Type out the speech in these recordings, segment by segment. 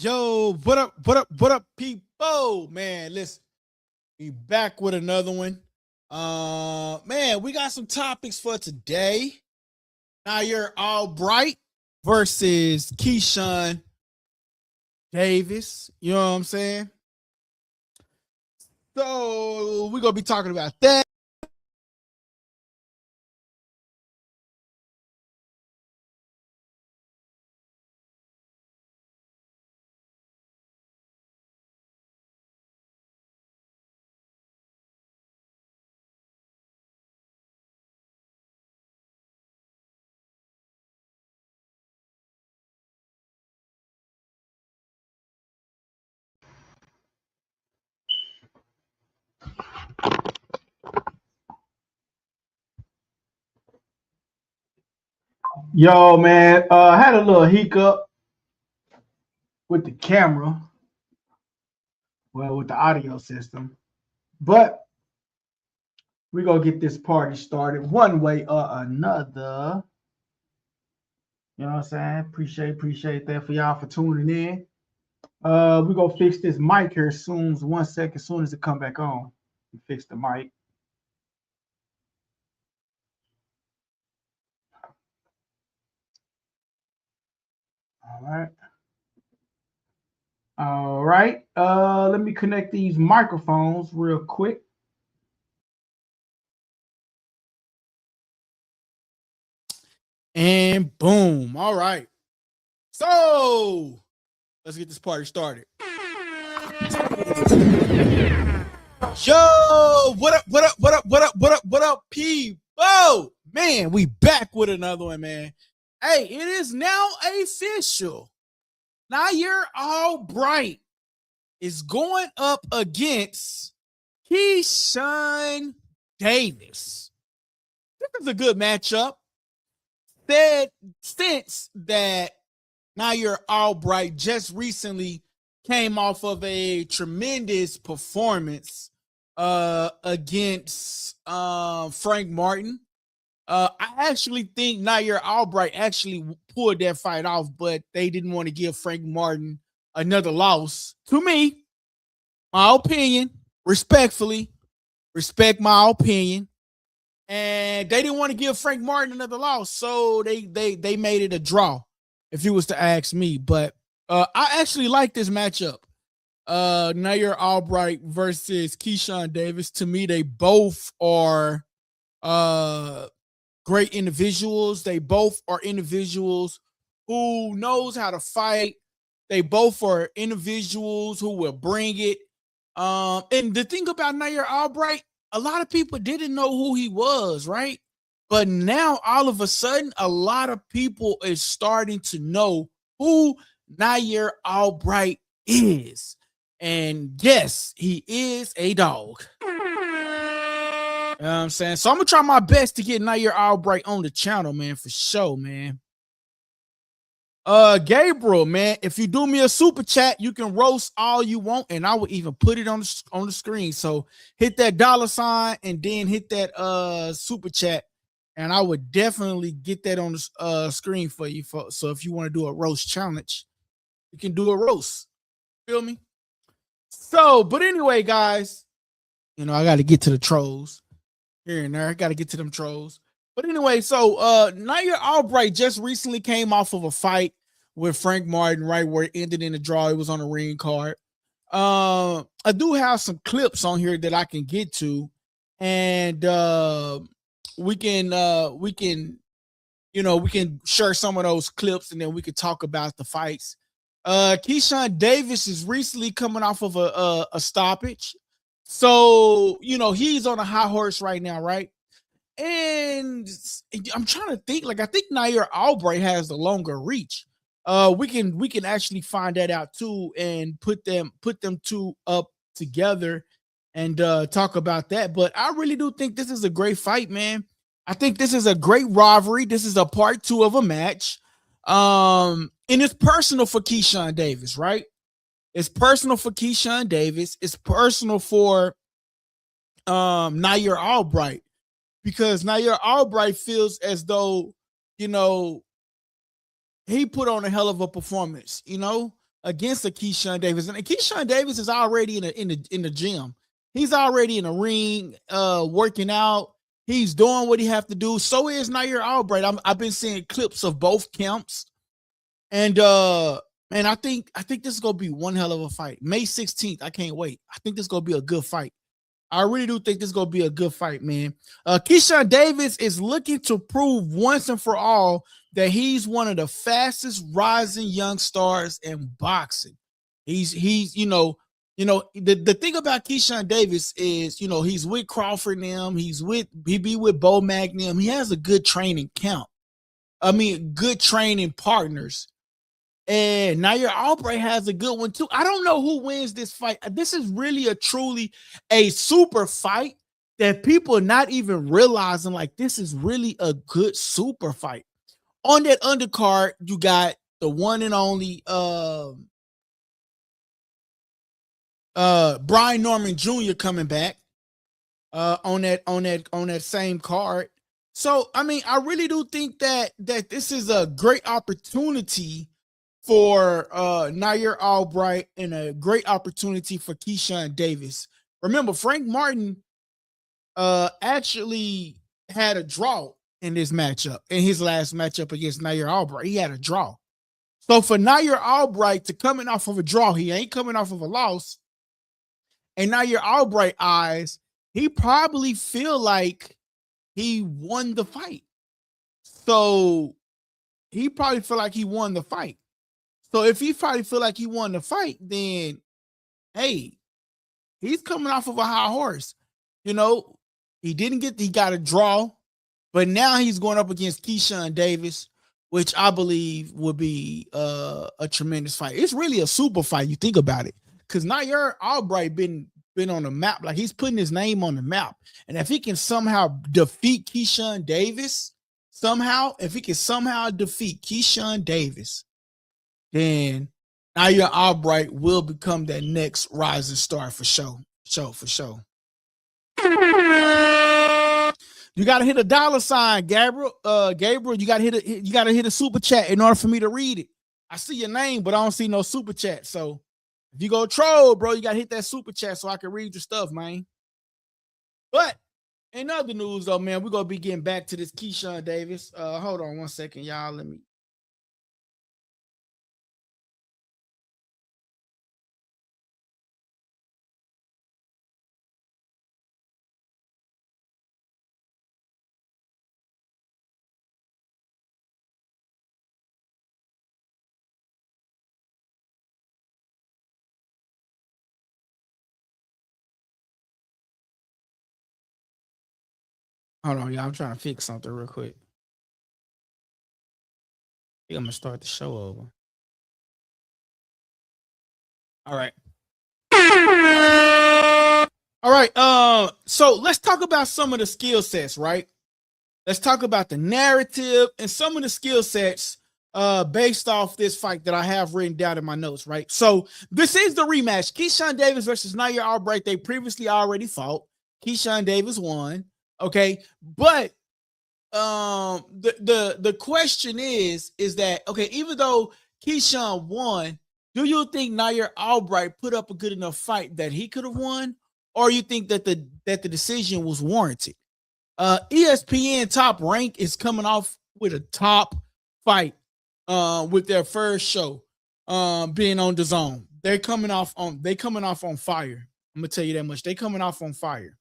Yo, what up, what up, what up, people? Man, listen, we back with another one. Man, we got some topics for today. Nahir Albright versus Keyshawn Davis. You know what I'm saying? So we're gonna be talking about that. Yo, man, I had a little hiccup with the camera, well, with the audio system, but we're gonna get this party started one way or another. You know what I'm saying? Appreciate that for y'all for tuning in. We're gonna fix this mic here soon. 1 second, soon as it come back on. We fix the mic. All right. All right. Let me connect these microphones real quick. And boom. All right. So let's get this party started. Yo, what up, what up, what up, what up, what up, what up, people? Man, we back with another one, man. Hey, it is now official. Nahir Albright is going up against Keyshawn Davis. This is a good matchup. Since that Nahir Albright just recently came off of a tremendous performance against Frank Martin. I actually think Nahir Albright actually pulled that fight off, but they didn't want to give Frank Martin another loss. To me, my opinion, respectfully, respect my opinion. And they didn't want to give Frank Martin another loss, so they made it a draw, if you was to ask me. But I actually like this matchup. Nahir Albright versus Keyshawn Davis. To me, they both are great individuals. They both are individuals who knows how to fight. They both are individuals who will bring it. And the thing about Nahir Albright, a lot of people didn't know who he was, right? But now all of a sudden, a lot of people is starting to know who Nahir Albright is. And yes, he is a dog. You know what I'm saying? So I'm gonna try my best to get Nahir Albright on the channel, man, for sure, man. Gabriel, man, if you do me a super chat, you can roast all you want, and I will even put it on the screen. So hit that $ and then hit that super chat, and I would definitely get that on the screen for you. So if you want to do a roast challenge, you can do a roast. Feel me? So, but anyway, guys, you know I got to get to the trolls here and there. I got to get to them trolls. But anyway, so Nahir Albright just recently came off of a fight with Frank Martin, right, where it ended in a draw. It was on a ring card. I do have some clips on here that I can get to, and we can share some of those clips, and then we can talk about the fights. Keyshawn Davis is recently coming off of a stoppage. So, he's on a high horse right now, right? And I'm trying to think, I think Nahir Albright has the longer reach. We can actually find that out too and put them two up together and talk about that. But I really do think this is a great fight, man. I think this is a great rivalry. This is a part 2 of a match. And it's personal for Keyshawn Davis, right? It's personal for Keyshawn Davis. It's personal for Nahir Albright, because Nahir Albright feels as though, he put on a hell of a performance, against a Keyshawn Davis. And Keyshawn Davis is already in the gym. He's already in the ring, working out. He's doing what he have to do. So is Nahir Albright. I've been seeing clips of both camps, and I think this is gonna be one hell of a fight. May 16th. I can't wait. I think this is gonna be a good fight. I really do think this is gonna be a good fight, man. Keyshawn Davis is looking to prove once and for all that he's one of the fastest rising young stars in boxing. He's the thing about Keyshawn Davis is, he's with Crawford now. He be with Bo Magnum. He has a good training camp. I mean, good training partners. And Nahir Albright has a good one too. I don't know who wins this fight. This is really truly a super fight that people are not even realizing. Like, this is really a good super fight. On that undercard, you got the one and only Brian Norman Jr. coming back on that same card. So, I mean, I really do think that this is a great opportunity for Nahir Albright and a great opportunity for Keyshawn Davis. Remember, Frank Martin actually had a draw in this matchup, in his last matchup against Nahir Albright. He had a draw. So for Nahir Albright to coming off of a draw, he ain't coming off of a loss. And Nahir Albright eyes, he probably feel like he won the fight. So he probably feel like he won the fight. So if he probably feel like he won the fight, then, hey, he's coming off of a high horse. He got a draw, but now he's going up against Keyshawn Davis, which I believe would be a tremendous fight. It's really a super fight. You think about it, because Nahir Albright been on the map. Like, he's putting his name on the map. And if he can somehow defeat Keyshawn Davis, then Nahir Albright will become that next rising star for sure. For sure. You gotta hit a $sign, Gabriel. You gotta hit a super chat in order for me to read it. I see your name, but I don't see no super chat. So if you go troll, bro, you gotta hit that super chat so I can read your stuff, man. But in other news, though, man, we're gonna be getting back to this Keyshawn Davis. Hold on one second, y'all. Let me. Hold on, y'all. I'm trying to fix something real quick. I think I'm gonna start the show over. All right. All right. So let's talk about some of the skill sets, right? Let's talk about the narrative and some of the skill sets based off this fight that I have written down in my notes, right? So this is the rematch. Keyshawn Davis versus Nahir Albright. They previously already fought. Keyshawn Davis won. Okay, but the question is that, okay, even though Keyshawn won, do you think Nahir Albright put up a good enough fight that he could have won, or you think that the decision was warranted? ESPN Top Rank is coming off with a top fight with their first show being on DAZN. They're coming off on fire. I'm gonna tell you that much. They coming off on fire.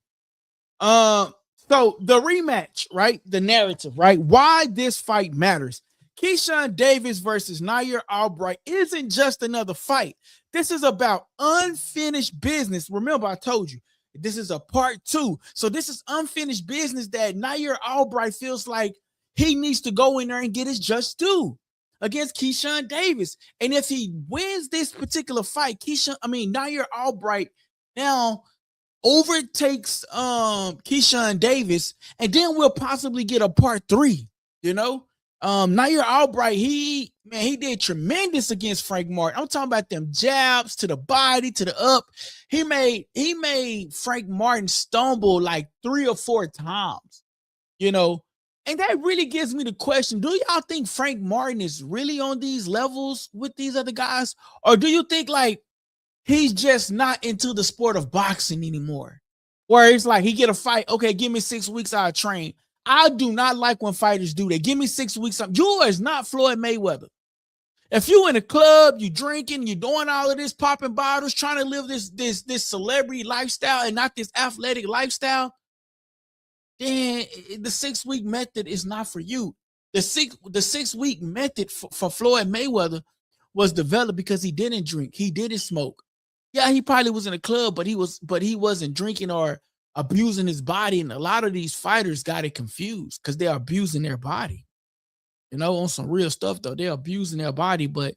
So the rematch, right? The narrative, right? Why this fight matters. Keyshawn Davis versus Nahir Albright isn't just another fight. This is about unfinished business. Remember, I told you, this is a part 2. So this is unfinished business that Nahir Albright feels like he needs to go in there and get his just due against Keyshawn Davis. And if he wins this particular fight, Nahir Albright now overtakes Keyshawn Davis, and then we'll possibly get a part 3. Nahir Albright, he did tremendous against Frank Martin. I'm talking about them jabs to the body, to the up. He made Frank Martin stumble like 3 or 4 times, And that really gives me the question, do y'all think Frank Martin is really on these levels with these other guys? Or do you think like he's just not into the sport of boxing anymore? Where it's like he get a fight, okay, give me 6 weeks, I'll train. I do not like when fighters do that. Give me 6 weeks. You is not Floyd Mayweather. If you in a club, you drinking, you doing all of this, popping bottles, trying to live this celebrity lifestyle and not this athletic lifestyle, then the 6 week method is not for you. The 6 week method for Floyd Mayweather was developed because he didn't drink, he didn't smoke. Yeah, he probably was in a club, but he wasn't drinking or abusing his body. And a lot of these fighters got it confused because they're abusing their body. On some real stuff though, they're abusing their body, but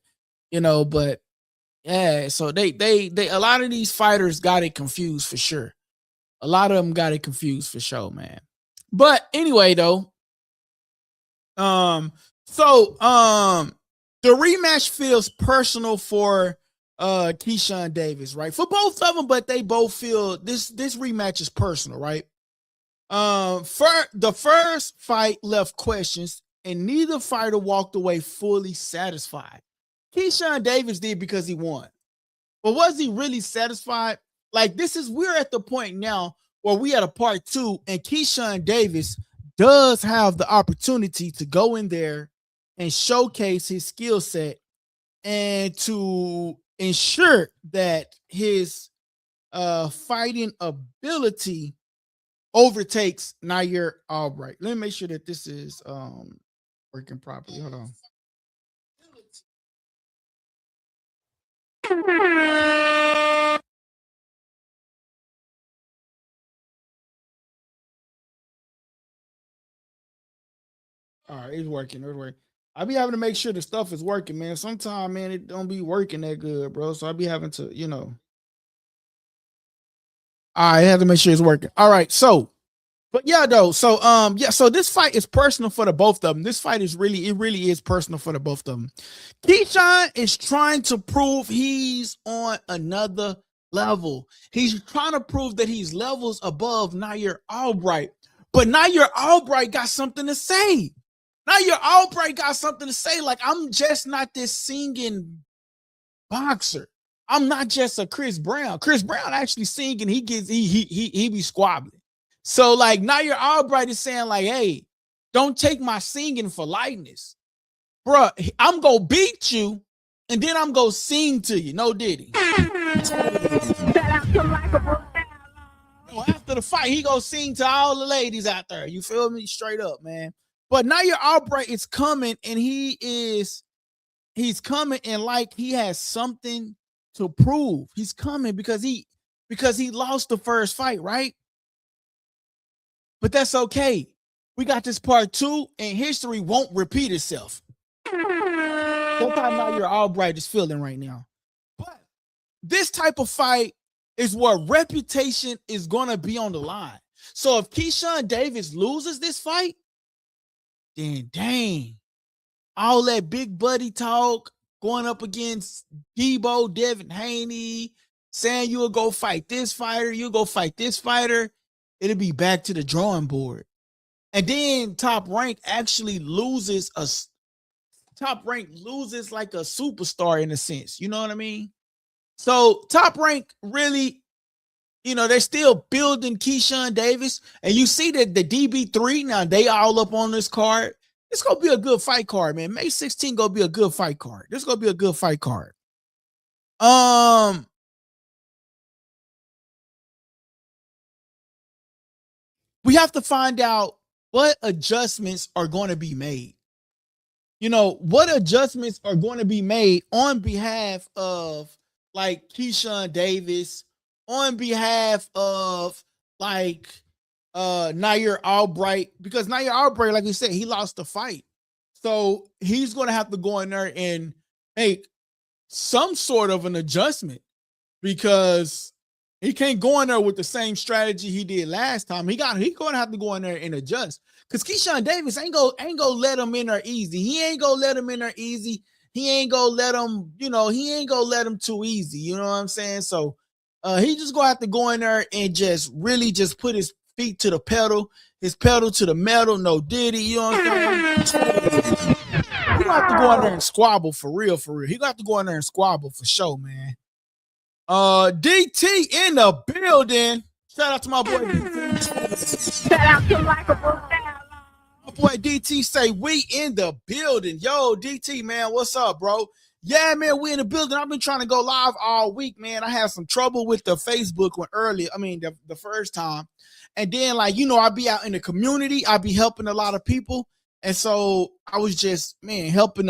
yeah. So they a lot of these fighters got it confused for sure. A lot of them got it confused for sure, man. But anyway, though, the rematch feels personal for Keyshawn Davis, right? For both of them, but they both feel this rematch is personal, right? The first fight left questions, and neither fighter walked away fully satisfied. Keyshawn Davis did because he won. But was he really satisfied? Like, we're at the point now where we had a part 2, and Keyshawn Davis does have the opportunity to go in there and showcase his skill set and to ensure that his fighting ability overtakes Nahir Albright. Let me make sure that this is working properly. Hold on. All right, it's working. It's working. I be having to make sure the stuff is working, man. Sometimes, man, it don't be working that good, bro. So I be having to, I have to make sure it's working. All right, so, but yeah, though. So, so this fight is personal for the both of them. This fight is really is personal for the both of them. Keyshawn is trying to prove he's on another level. He's trying to prove that he's levels above Nahir Albright. But Nahir Albright got something to say. Nahir Albright got something to say. Like, I'm just not this singing boxer. I'm not just a Chris Brown. Chris Brown actually singing. He be squabbling. So like Nahir Albright is saying like, hey, don't take my singing for lightness. Bruh, I'm going to beat you and then I'm going to sing to you. No diddy. After the fight, he going to sing to all the ladies out there. You feel me? Straight up, man. But Nahir Albright is coming and he's coming and like he has something to prove. He's coming because he lost the first fight, right? But that's okay. We got this part 2, and history won't repeat itself. That's how Nahir Albright is feeling right now. But this type of fight is where reputation is going to be on the line. So if Keyshawn Davis loses this fight, then dang, all that big buddy talk going up against Debo, Devin Haney, saying you'll go fight this fighter, you'll go fight this fighter, it'll be back to the drawing board. And then Top Rank actually loses like a superstar in a sense. You know what I mean? So Top Rank really, they're still building Keyshawn Davis. And you see that the DB3, now they all up on this card. It's going to be a good fight card, man. May 16 going to be a good fight card. This is going to be a good fight card. We have to find out what adjustments are going to be made. What adjustments are going to be made on behalf of like Keyshawn Davis, on behalf of like Nahir Albright, because Nahir Albright, like we said, he lost the fight. So he's going to have to go in there and make some sort of an adjustment because he can't go in there with the same strategy he did last time. He's going to have to go in there and adjust because Keyshawn Davis ain't gonna let him in there easy. He ain't gonna let him in there easy. He ain't gonna let him, he ain't gonna let him too easy. You know what I'm saying? So he just gonna have to go in there and just really just put his feet to the pedal, his pedal to the metal, no Diddy, you know what I'm saying? He got to go in there and squabble for real, for real. He got to go in there and squabble for sure, man. DT in the building. Shout out to my boy DT. Shout out to Likeable. My boy DT say we in the building. Yo, DT, man, what's up, bro? Yeah, man, we in the building. I've been trying to go live all week, man. I had some trouble with the Facebook one earlier. I mean, the first time. And then, like, you know, I be out in the community. I be helping a lot of people. And so I was just, man, helping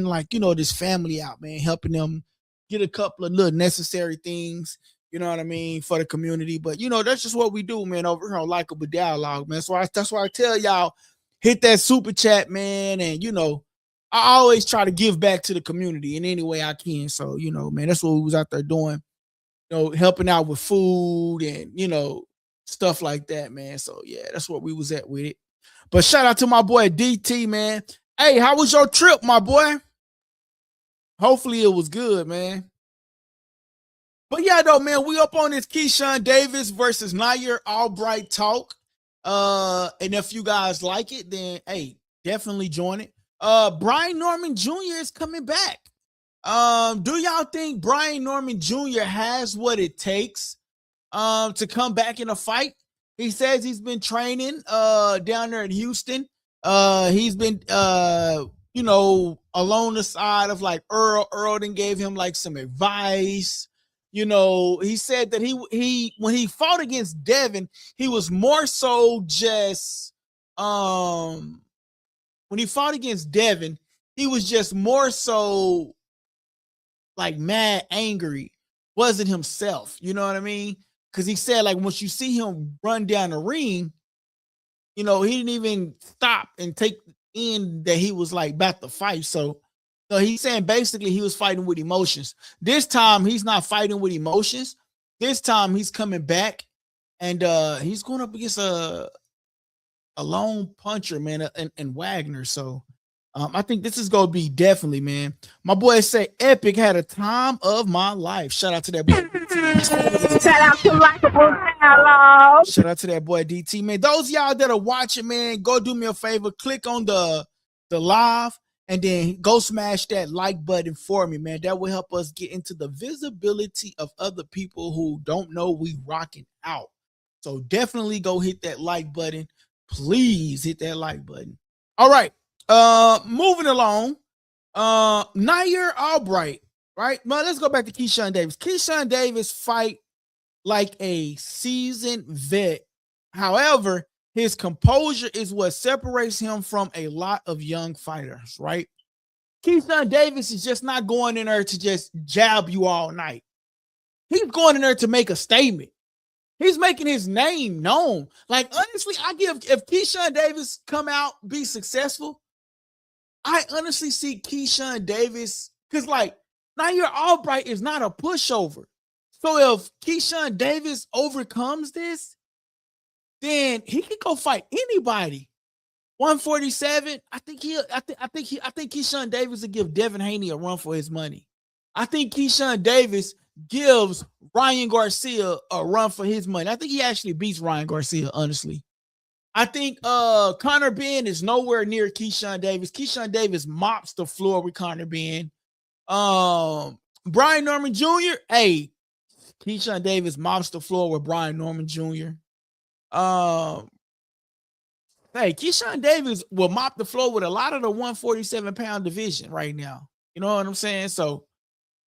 like, you know, this family out, man, helping them get a couple of little necessary things, you know what I mean, for the community. But, you know, that's just what we do, man, over here on Likeable Dialogue, man. So that's why I tell y'all, hit that super chat, man. And, you know, I always try to give back to the community in any way I can. So, you know, man, that's what we was out there doing, you know, helping out with food and, you know, stuff like that, man. So, yeah, that's what we was at with it. But shout out to my boy DT, man. Hey, how was your trip, my boy? Hopefully it was good, man. But yeah, though, man, we up on this Keyshawn Davis versus Nahir Albright talk. And if you guys like it, then hey, definitely join it. Brian Norman Jr. is coming back. Do y'all think Brian Norman Jr. has what it takes to come back in a fight? He says he's been training down there in Houston. He's been you know, along the side of like Earl. Earl then gave him like some advice. You know, he said that he when he fought against Devin, he was more so just when he fought against Devin, he was just more so like mad, angry, wasn't himself. You know what I mean? Because he said, like, once you see him run down the ring, you know, he didn't even stop and take in that he was like about to fight. So he's saying basically he was fighting with emotions. This time he's not fighting with emotions. This time he's coming back and he's going up against a lone puncher, man, and Wagner. So I think this is gonna be definitely, man. My boy say Epic had a time of my life. Shout out to that boy. Shout out to Likeable. Shout out to that boy DT, man. Those y'all that are watching, man, go do me a favor. Click on the live and then go smash that like button for me, man. That will help us get into the visibility of other people who don't know we rocking out. So definitely go hit that like button. Please hit that like button. All right. Moving along. Nahir Albright, right? Well, let's go back to Keyshawn Davis. Keyshawn Davis fight like a seasoned vet. However, his composure is what separates him from a lot of young fighters, right? Keyshawn Davis is just not going in there to just jab you all night. He's going in there to make a statement. He's making his name known. Like, honestly, if Keyshawn Davis come out, be successful, I honestly see Keyshawn Davis, because like Nahir Albright is not a pushover. So if Keyshawn Davis overcomes this, then he can go fight anybody. 147. I think Keyshawn Davis will give Devin Haney a run for his money. I think Keyshawn Davis gives Ryan Garcia a run for his money. I think he actually beats Ryan Garcia, honestly. I think Conor Benn is nowhere near Keyshawn Davis. Keyshawn Davis mops the floor with Conor Benn. Brian Norman Jr., hey, Keyshawn Davis mops the floor with Brian Norman Jr. Hey, Keyshawn Davis will mop the floor with a lot of the 147-pound division right now. You know what I'm saying? So,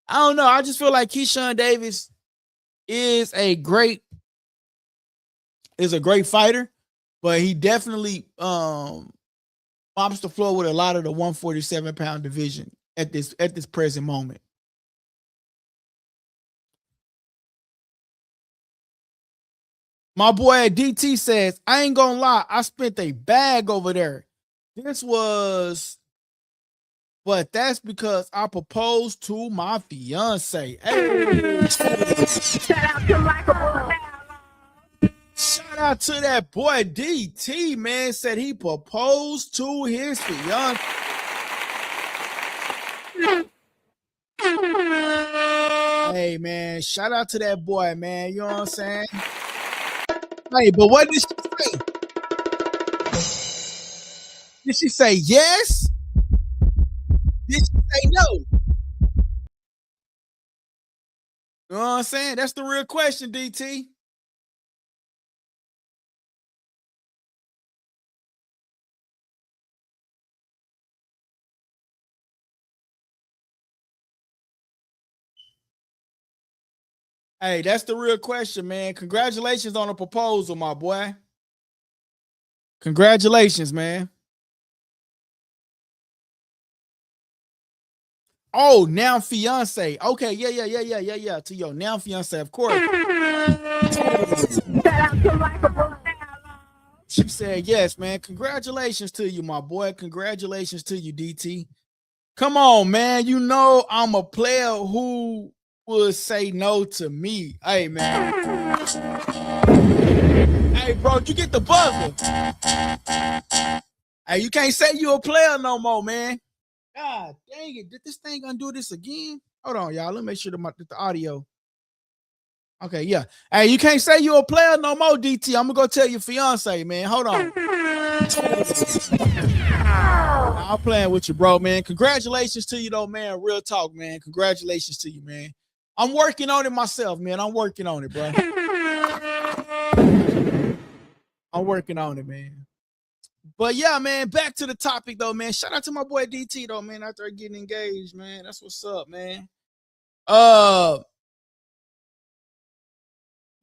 I don't know. I just feel like Keyshawn Davis is a great fighter, but he definitely mops the floor with a lot of the 147-pound division at this present moment. My boy at DT says, I ain't gonna lie, I spent a bag over there. But that's because I proposed to my fiance. Hey. Shout out to Likeable. Shout out to that boy DT, man. Said he proposed to his fiance. Hey, man. Shout out to that boy, man. You know what I'm saying? Hey, but what did she say? Did she say yes? Did she say no? You know what I'm saying? That's the real question, DT. Hey, that's the real question, man. Congratulations on the proposal, my boy. Congratulations, man. Oh, now fiance. Okay, yeah. To your now fiance, of course. Shout out to Likeable. She said yes, man. Congratulations to you, my boy. Congratulations to you, DT. Come on, man. You know I'm a player who would say no to me. Hey, man. Hey, bro, you get the buzzer. Hey, you can't say you a player no more, man. God dang it. Did this thing undo this again? Hold on, y'all. Let me make sure the audio. Okay, yeah. Hey, you can't say you a player no more, DT. I'm gonna go tell your fiance, man. Hold on. I'm playing with you, bro, man. Congratulations to you, though, man. Real talk, man. Congratulations to you, man. I'm working on it myself, man. I'm working on it, bro. I'm working on it, man. But yeah, man, back to the topic, though, man. Shout out to my boy DT, though, man, out there getting engaged, man. That's what's up, man. What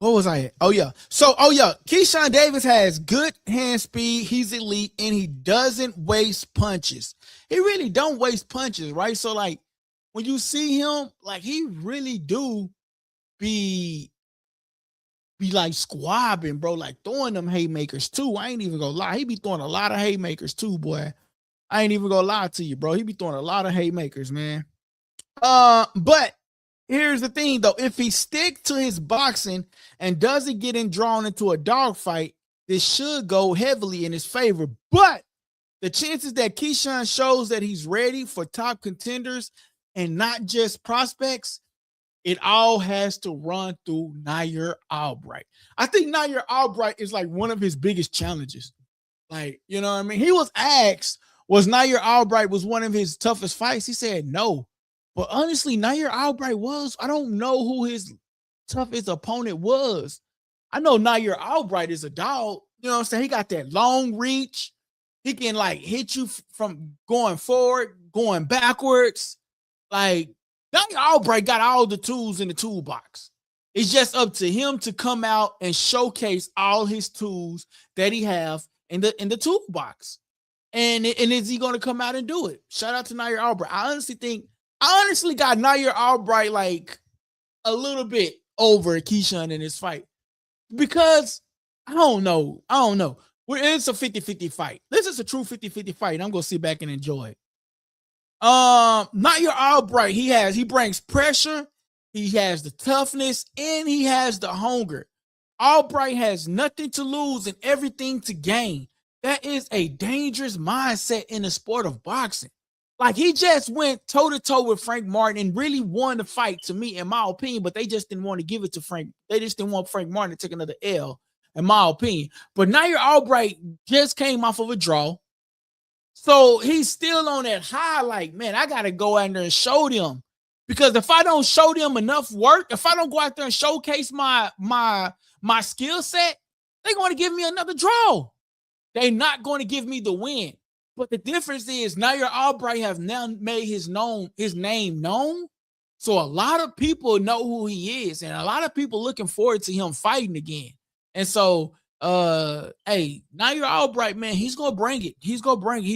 was I at? Oh yeah. Keyshawn Davis has good hand speed. He's elite and he doesn't waste punches. He really don't waste punches, right? So like when you see him, like he really do be like squabbing, bro, like throwing them haymakers too. I ain't even gonna lie. He be throwing a lot of haymakers too, boy. I ain't even gonna lie to you, bro. He be throwing a lot of haymakers, man. But here's the thing, though. If he stick to his boxing and doesn't get drawn into a dogfight, this should go heavily in his favor. But the chances that Keyshawn shows that he's ready for top contenders and not just prospects, it all has to run through Nahir Albright. I think Nahir Albright is like one of his biggest challenges. Like, you know what I mean? He was asked, was Nahir Albright was one of his toughest fights? He said no. But honestly, Nahir Albright was. I don't know who his toughest opponent was. I know Nahir Albright is a dog. You know what I'm saying? He got that long reach. He can like hit you from going forward, going backwards. Like Nahir Albright got all the tools in the toolbox. It's just up to him to come out and showcase all his tools that he have in the toolbox. And is he going to come out and do it? Shout out to Nahir Albright. I honestly got Nahir Albright like a little bit over Keyshawn in this fight because I don't know. It's a 50-50 fight. This is a true 50-50 fight. I'm going to sit back and enjoy it. Nahir Albright, he brings pressure, he has the toughness, and he has the hunger. Albright has nothing to lose and everything to gain. That is a dangerous mindset in the sport of boxing. Like he just went toe-to-toe with Frank Martin and really won the fight, to me, in my opinion, but they just didn't want to give it to Frank. They just didn't want Frank Martin to take another L, in my opinion. But Nahir Albright just came off of a draw. So he's still on that high, like, man, I got to go out there and show them. Because if I don't show them enough work, if I don't go out there and showcase my skill set, they're going to give me another draw. They're not going to give me the win. But the difference is Nahir Albright have now made his name known. So a lot of people know who he is, and a lot of people looking forward to him fighting again. And so, hey, Nahir Albright, man, he's gonna bring it. He's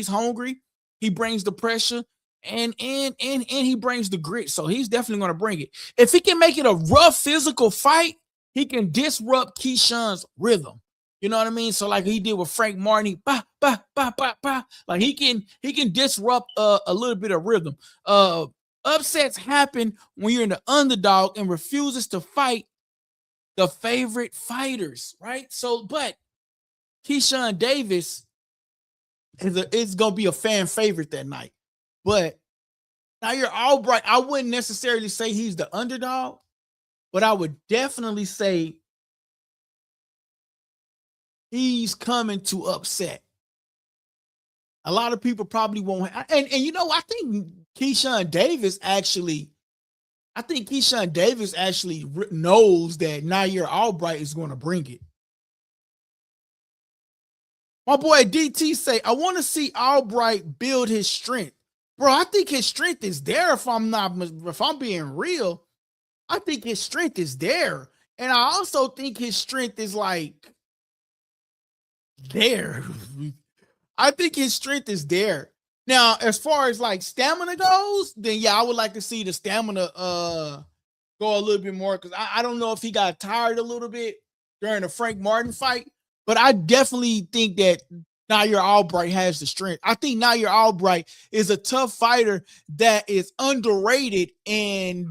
hungry. He brings the pressure, and he brings the grit. So he's definitely gonna bring it. If he can make it a rough physical fight, he can disrupt Keyshawn's rhythm. You know what I mean? So like he did with Frank Martin, like he can disrupt a little bit of rhythm. Upsets happen when you're in the underdog and refuses to fight the favorite fighters, right? So, but Keyshawn Davis is gonna be a fan favorite that night. But Nahir Albright, I wouldn't necessarily say he's the underdog, but I would definitely say he's coming to upset. A lot of people probably won't. And you know, I think Keyshawn Davis actually knows that Nahir Albright is going to bring it. My boy DT say, I want to see Albright build his strength. Bro, I think his strength is there. If I'm being real, I think his strength is there. And I also think his strength is like there. I think his strength is there. Now, as far as like stamina goes, then yeah, I would like to see the stamina go a little bit more, because I don't know if he got tired a little bit during the Frank Martin fight, but I definitely think that Nahir Albright has the strength. I think Nahir Albright is a tough fighter that is underrated, and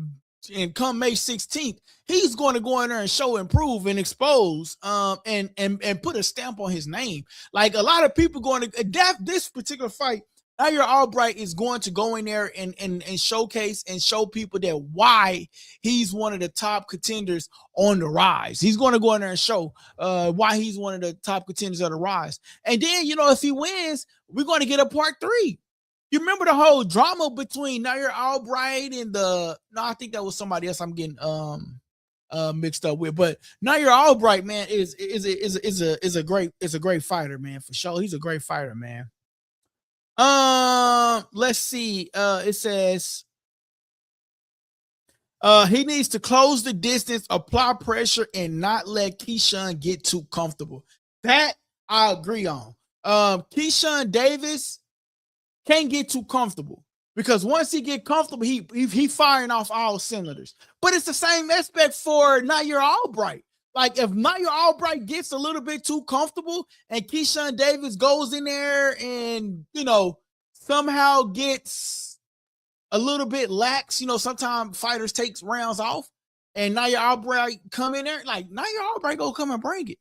come May 16th, he's going to go in there and show, improve, and expose, and put a stamp on his name. Like, a lot of people going to adapt this particular fight. Nahir Albright is going to go in there and showcase and show people that why he's one of the top contenders on the rise. He's going to go in there and show why he's one of the top contenders on the rise. And then, you know, if he wins, we're going to get a part 3. You remember the whole drama between Nahir Albright and I think that was somebody else I'm getting mixed up with. But Nahir Albright, man, is a great fighter, man, for sure. He's a great fighter, man. Let's see. It says he needs to close the distance, apply pressure, and not let Keyshawn get too comfortable. That I agree on. Keyshawn Davis can't get too comfortable, because once he get comfortable, he firing off all cylinders. But it's the same aspect for Nahir Albright. Like, if Nahir Albright gets a little bit too comfortable and Keyshawn Davis goes in there and, you know, somehow gets a little bit lax, you know, sometimes fighters takes rounds off, and Nahir Albright come in there, like, Nahir Albright go come and bring it.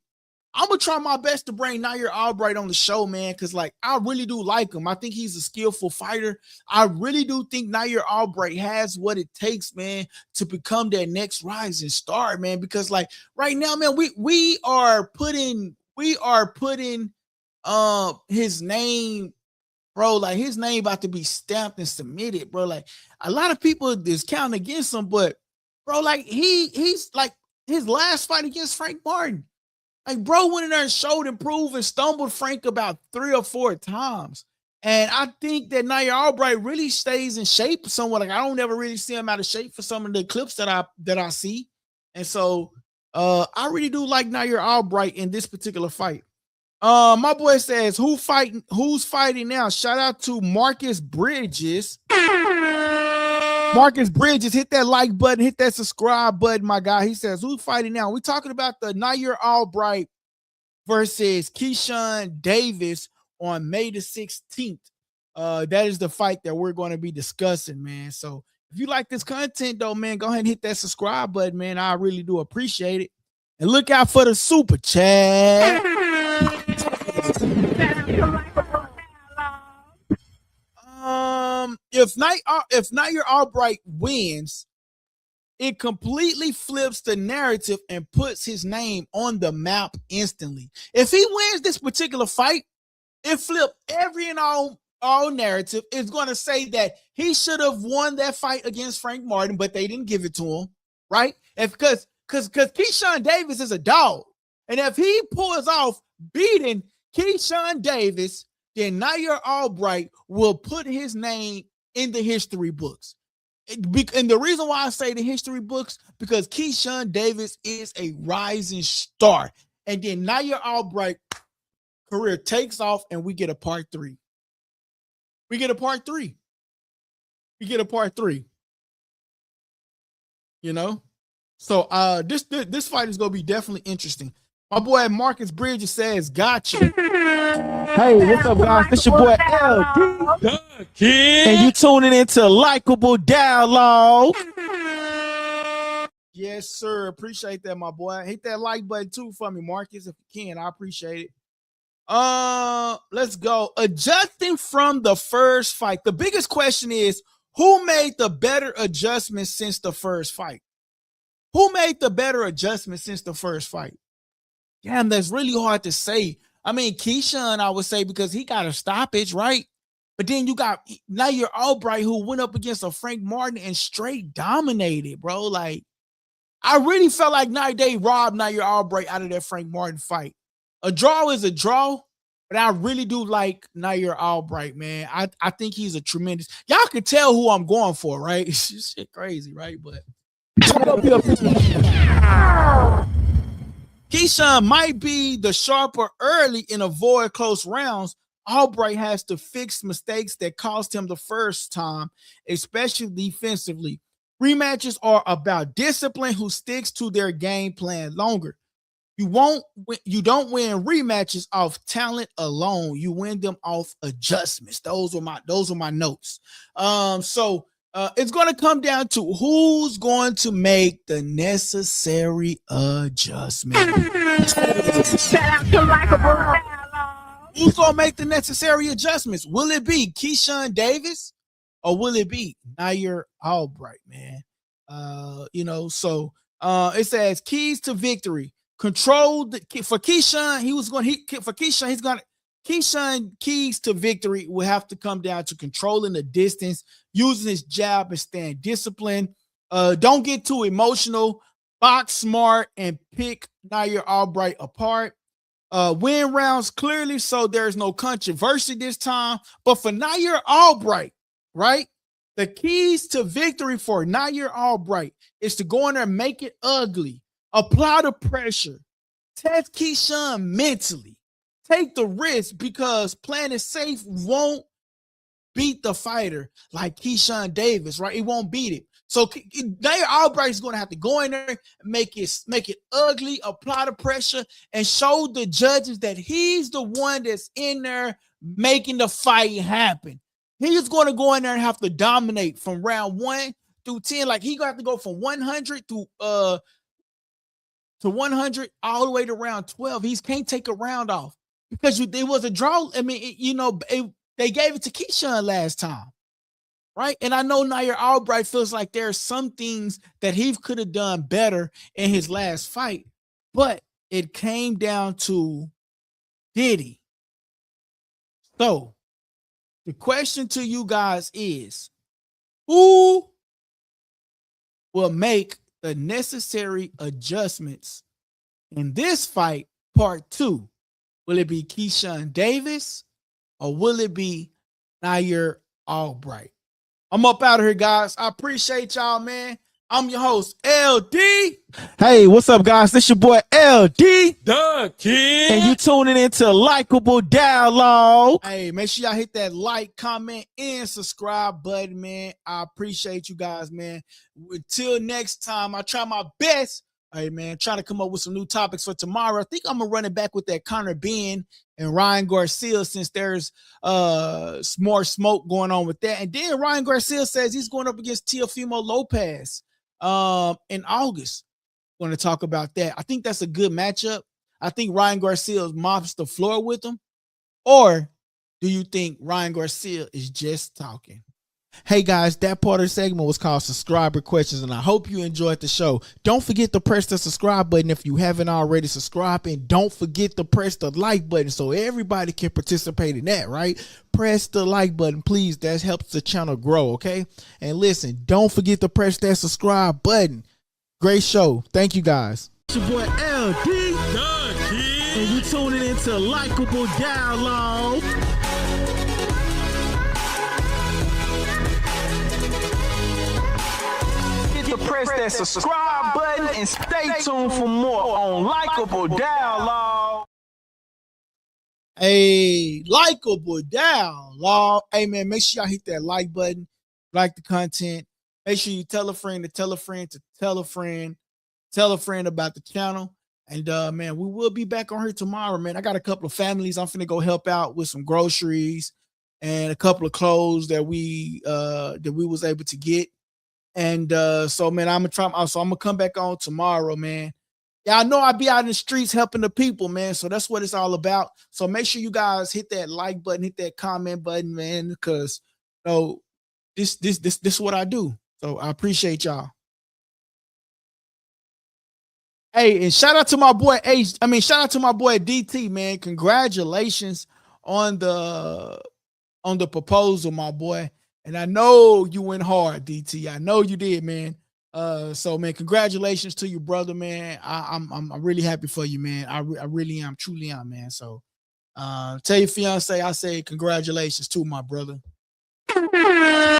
I'm going to try my best to bring Nahir Albright on the show, man, because, like, I really do like him. I think he's a skillful fighter. I really do think Nahir Albright has what it takes, man, to become that next rising star, man, because, like, right now, man, we are putting his name, bro, like, his name about to be stamped and submitted, bro. Like, a lot of people is counting against him, but, bro, like, he's like, his last fight against Frank Martin, like, bro went in there and showed, improved, and stumbled Frank about 3 or 4 times. And I think that Nahir Albright really stays in shape somewhat. Like, I don't ever really see him out of shape for some of the clips that I see. And so I really do like Nahir Albright in this particular fight. My boy says, who's fighting now? Shout out to Marcus Bridges. Marcus Bridges, hit that like button, hit that subscribe button, my guy. He says, who's fighting now? We're talking about the Nahir Albright versus Keyshawn Davis on May the 16th. That is the fight that we're going to be discussing, man. So if you like this content, though, man, go ahead and hit that subscribe button, man. I really do appreciate it. And look out for the super chat. If Nahir Albright wins, it completely flips the narrative and puts his name on the map instantly. If he wins this particular fight, it flipped every and all narrative. It's going to say that he should have won that fight against Frank Martin, but they didn't give it to him, right? Because Keyshawn Davis is a dog, and if he pulls off beating Keyshawn Davis, then Nahir Albright will put his name in the history books. And the reason why I say the history books, because Keyshawn Davis is a rising star. And then Nahir Albright career takes off, and we get a part 3. We get a part 3. You know? So this fight is gonna be definitely interesting. My boy Marcus Bridges says, gotcha. Hey, what's up, guys? This your boy LD. And you tuning into Likeable Dialogue. Yes, sir. Appreciate that, my boy. Hit that like button too for me, Marcus, if you can. I appreciate it. Let's go. Adjusting from the first fight. The biggest question is, who made the better adjustment since the first fight? Who made the better adjustment since the first fight? Damn, that's really hard to say. I mean, Keyshawn, I would say, because he got a stoppage, right? But then you got Nahir Albright, who went up against a Frank Martin and straight dominated, bro. Like, I really felt like they robbed Nahir Albright out of that Frank Martin fight. A draw is a draw, but I really do like Nahir Albright, man. I think he's a tremendous. Y'all can tell who I'm going for, right? It's just shit crazy, right? But Keyshawn might be the sharper early and avoid close rounds. Albright has to fix mistakes that cost him the first time, especially defensively. Rematches are about discipline who sticks to their game plan longer. You don't win rematches off talent alone. You win them off adjustments. Those are my notes. So it's going to come down to who's going to make the necessary adjustment. Shout out to Likeable. Who's going to make the necessary adjustments? Will it be Keyshawn Davis or will it be Nahir Albright, man? So it says keys to victory. Control for Keyshawn. Keyshawn keys to victory will have to come down to controlling the distance, using his jab and staying disciplined. Don't get too emotional. Box smart and pick Nahir Albright apart. Win rounds clearly, so there's no controversy this time. But for Nahir Albright, right? The keys to victory for Nahir Albright is to go in there and make it ugly. Apply the pressure. Test Keyshawn mentally. Take the risk because playing it safe won't beat the fighter like Keyshawn Davis, right? It won't beat it. So Nahir Albright is going to have to go in there, make it ugly, apply the pressure, and show the judges that he's the one that's in there making the fight happen. He's going to go in there and have to dominate from round 1 through 10. Like he got to go from 100 to 100 all the way to round 12. He can't take a round off because it was a draw. I mean, they gave it to Keyshawn last time, right? And I know Nahir Albright feels like there are some things that he could have done better in his last fight, but it came down to did he? So the question to you guys is, who will make the necessary adjustments in this fight, part 2? Will it be Keyshawn Davis or will it be Nahir Albright? I'm up out of here, guys. I appreciate y'all, man. I'm your host, LD. Hey, what's up, guys? This your boy, LD. The Kid. And you tuning into Likeable Dialogue. Hey, make sure y'all hit that like, comment, and subscribe button, man. I appreciate you guys, man. Until next time, I try my best. Hey, man, trying to come up with some new topics for tomorrow. I think I'm going to run it back with that Conor Benn and Ryan Garcia since there's more smoke going on with that. And then Ryan Garcia says he's going up against Teofimo Lopez in August. Going to talk about that. I think that's a good matchup. I think Ryan Garcia mops the floor with him. Or do you think Ryan Garcia is just talking? Hey guys, that part of the segment was called Subscriber Questions, and I hope you enjoyed the show. Don't forget to press the subscribe button if you haven't already subscribed, and don't forget to press the like button so everybody can participate in that, right? Press the like button, please. That helps the channel grow, okay? And listen, don't forget to press that subscribe button. Great show. Thank you guys. It's your boy LD, The Kid. and you tuning into Likeable Dialogue. Press that subscribe button and stay tuned for more on Likeable Dialogue. Hey, Likeable Dialogue. Hey, man, make sure y'all hit that like button, like the content. Make sure you tell a friend to tell a friend to tell a friend, tell a friend about the channel. And, man, we will be back on here tomorrow, man. I got a couple of families I'm finna go help out with some groceries and a couple of clothes that we was able to get. And so, man, I'm gonna come back on tomorrow, man. Yeah, I know I'll be out in the streets helping the people, man. So that's what it's all about. So make sure you guys hit that like button, hit that comment button, man, because this is what I do. So I appreciate y'all. Hey, and shout out to my boy H. I mean, shout out to my boy DT, man. Congratulations on the proposal, my boy. And I know you went hard, DT. I know you did, man. So man, congratulations to you, brother, man. I'm really happy for you, man. I really am, truly am, man. So tell your fiance I say congratulations to my brother.